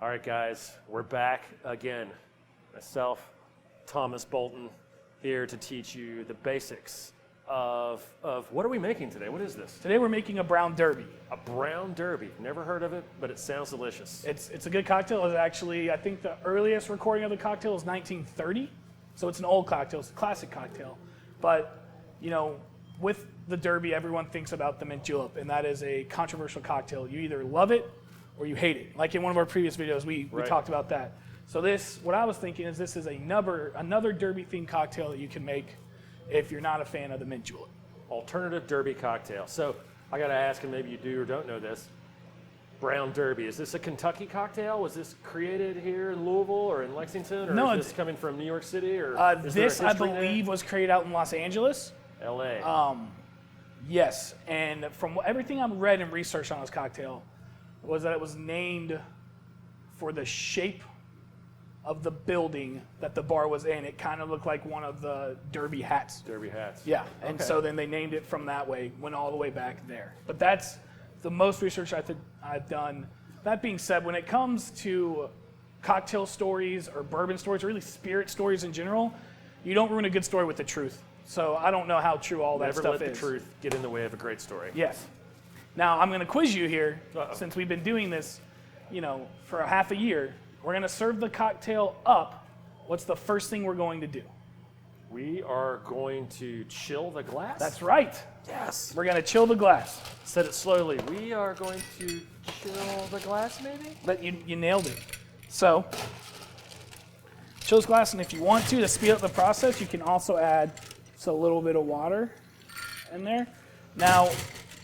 All right, guys, we're back again. Myself, Thomas Bolton, here to teach you the basics of what are we making today? What is this? Today we're making a brown derby. A brown derby. Never heard of it, but it sounds delicious. It's a good cocktail. It's actually, I think the earliest recording of the cocktail is 1930. So it's an old cocktail. It's a classic cocktail. But, you know, with the derby, everyone thinks about the mint julep, and that is a controversial cocktail. You either love it or you hate it. Like in one of our previous videos, we talked about that. So this, what I was thinking is this is another derby-themed cocktail that you can make if you're not a fan of the mint julep. Alternative derby cocktail. So I got to ask, and maybe you do or don't know this, brown derby. Is this a Kentucky cocktail? Was this created here in Louisville or in Lexington? Or no, is this coming from New York City? Or this, I believe, was created out in Los Angeles. L.A. Yes, and from everything I've read and researched on this cocktail was that it was named for the shape of the building that the bar was in. It kind of looked like one of the derby hats. Derby hats. Yeah, and so then they named it from that way, went all the way back there. But that's the most research I've done. That being said, when it comes to cocktail stories or bourbon stories, or really spirit stories in general, you don't ruin a good story with the truth. So I don't know how true all that stuff is. Never let the truth get in the way of a great story. Yes. Now, I'm going to quiz you here, since we've been doing this, you know, for a half a year. We're going to serve the cocktail up. What's the first thing we're going to do? We are going to chill the glass? That's right. Yes. We're going to chill the glass. Said it slowly. We are going to chill the glass, maybe? But you nailed it. So, chill this glass, and if you want to speed up the process, you can also add a little bit of water in there. Now,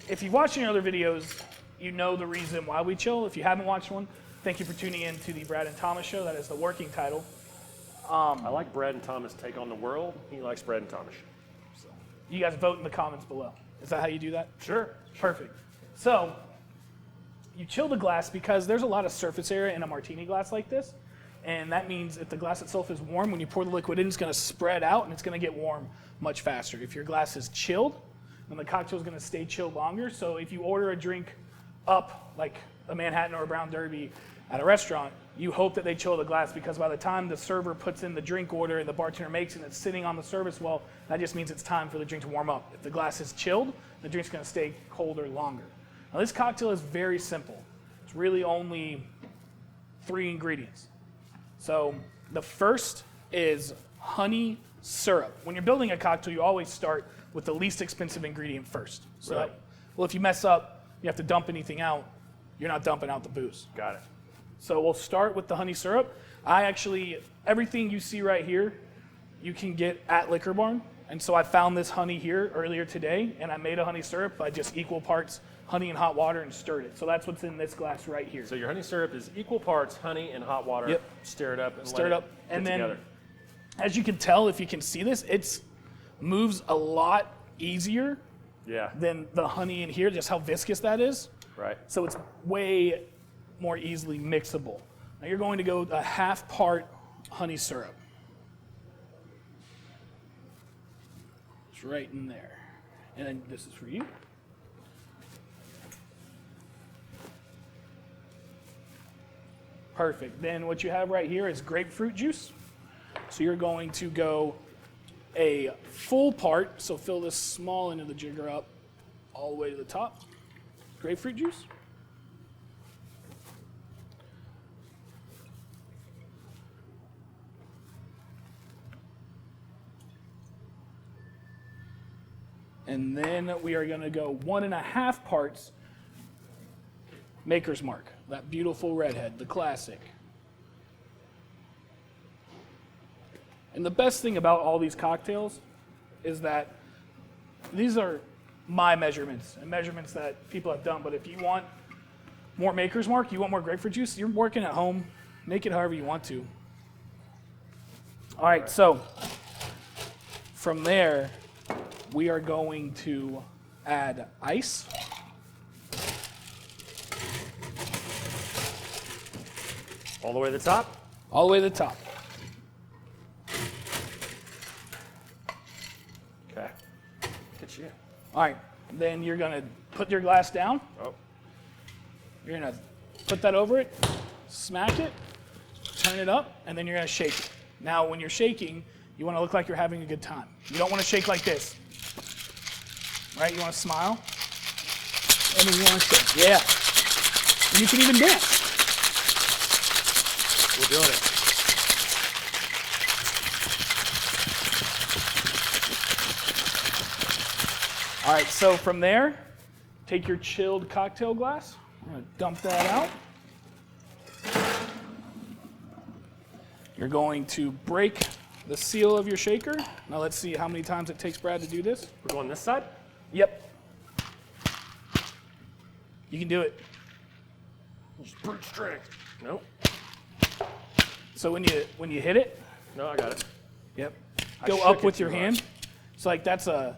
if you've watched any other videos, you know the reason why we chill. If you haven't watched one, thank you for tuning in to the Brad and Thomas Show. That is the working title. I like Brad and Thomas take on the world. He likes Brad and Thomas. So, you guys vote in the comments below. Is that how you do that? Sure. Perfect. So, you chill the glass because there's a lot of surface area in a martini glass like this. And that means if the glass itself is warm, when you pour the liquid in, it's going to spread out and it's going to get warm much faster. If your glass is chilled, then the cocktail is going to stay chilled longer. So if you order a drink up, like a Manhattan or a Brown Derby at a restaurant, you hope that they chill the glass, because by the time the server puts in the drink order and the bartender makes it and it's sitting on the service well, that just means it's time for the drink to warm up. If the glass is chilled, the drink's going to stay colder longer. Now this cocktail is very simple. It's really only 3 ingredients. So the first is honey syrup. When you're building a cocktail, you always start with the least expensive ingredient first. So that, well, if you mess up, you have to dump anything out, you're not dumping out the booze. Got it. So we'll start with the honey syrup. Everything you see right here, you can get at Liquor Barn. And so I found this honey here earlier today, and I made a honey syrup by just equal parts honey and hot water and stirred it. So that's what's in this glass right here. So your honey syrup is equal parts honey and hot water. Yep. Stir it up and Stir it up. And then, together. as you can tell, if you can see this, it moves a lot easier than the honey in here, just how viscous that is. Right. So it's way more easily mixable. Now you're going to go a half part honey syrup. It's right in there. And then this is for you. Perfect. Then what you have right here is grapefruit juice. So you're going to go a full part, so fill this small end of the jigger up all the way to the top. Grapefruit juice. And then we are going to go 1.5 parts Maker's Mark, that beautiful redhead, the classic. And the best thing about all these cocktails is that these are my measurements and measurements that people have done. But if you want more Maker's Mark, you want more grapefruit juice, you're working at home, make it however you want to. All right, so from there, we are going to add ice. All the way to the top? All the way to the top. Okay. Look at you. All right, then you're going to put your glass down. Oh. You're going to put that over it, smack it, turn it up, and then you're going to shake it. Now, when you're shaking, you want to look like you're having a good time. You don't want to shake like this. Right? You want to smile. And then you want to shake. Yeah. And you can even dance. We're doing it. All right, so from there, take your chilled cocktail glass. I'm going to dump that out. You're going to break the seal of your shaker. Now let's see how many times it takes Brad to do this. We're going this side? Yep. You can do it. Just brute strength. Nope. So when you hit it, No, I got it. yep, I go shook up it with too your much. hand. So like that's a.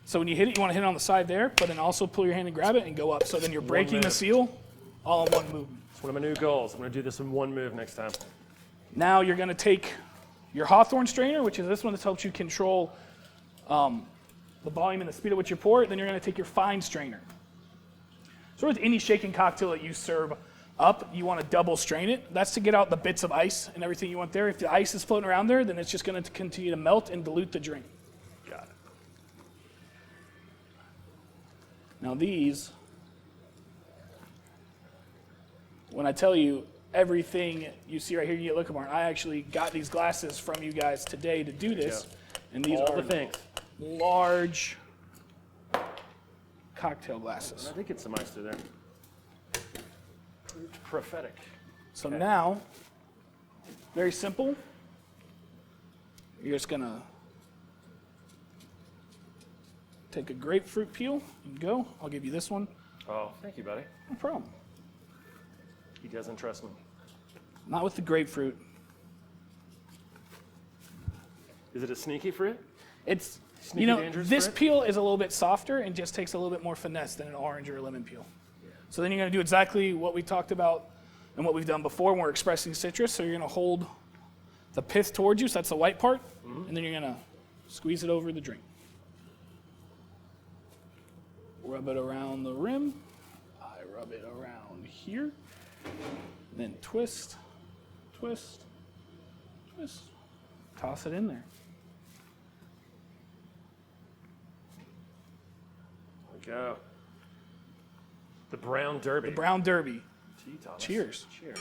So when you hit it, you want to hit it on the side there, but then also pull your hand and grab it and go up. So then you're breaking the move. seal all in one movement. It's one of my new goals. I'm going to do this in one move next time. Now you're going to take your Hawthorne strainer, which is this one that helps you control the volume and the speed at which you pour it. Then you're going to take your fine strainer. So with any shaken cocktail that you serve up, you want to double strain it. That's to get out the bits of ice and everything you want there. If the ice is floating around there, then it's just going to continue to melt and dilute the drink. Got it. Now these, when I tell you everything you see right here, you get Liquor Barn, I actually got these glasses from you guys today to do this. And these All are the things. large cocktail glasses. I did get some ice through there. Prophetic. So now, very simple. You're just gonna take a grapefruit peel and go. I'll give you this one. Oh, thank you, buddy. No problem. He doesn't trust me. Not with the grapefruit. Is it a sneaky fruit? It's, Sneaky you know, dangerous this fruit? peel is a little bit softer and just takes a little bit more finesse than an orange or a lemon peel. So then you're going to do exactly what we talked about and what we've done before when we're expressing citrus. So you're going to hold the pith towards you, so that's the white part, and then you're going to squeeze it over the drink. Rub it around the rim. I rub it around here. Then twist, twist, twist. Toss it in there. There we go. The Brown Derby. The Brown Derby. To you, Thomas. Cheers. Cheers.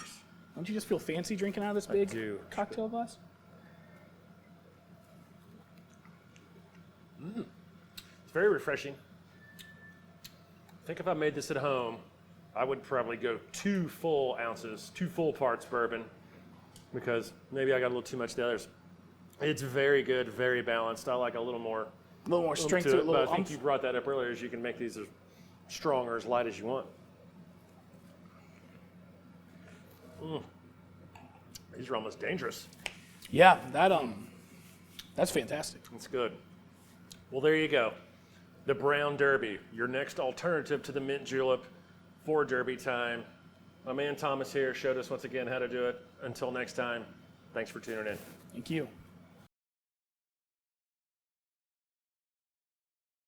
Don't you just feel fancy drinking out of this big do. cocktail glass? It's very refreshing. I think if I made this at home, I would probably go 2 full ounces, 2 full parts bourbon, because maybe I got a little too much of the others. It's very good, very balanced. I like a little more A little more strength to to it, it, a but little I think oomph. you brought that up earlier, is you can make these as strong or as light as you want. These are almost dangerous. Yeah, that's fantastic. It's good. Well, there you go. The Brown Derby, your next alternative to the Mint Julep for Derby time. My man Thomas here showed us once again how to do it. Until next time, thanks for tuning in. Thank you.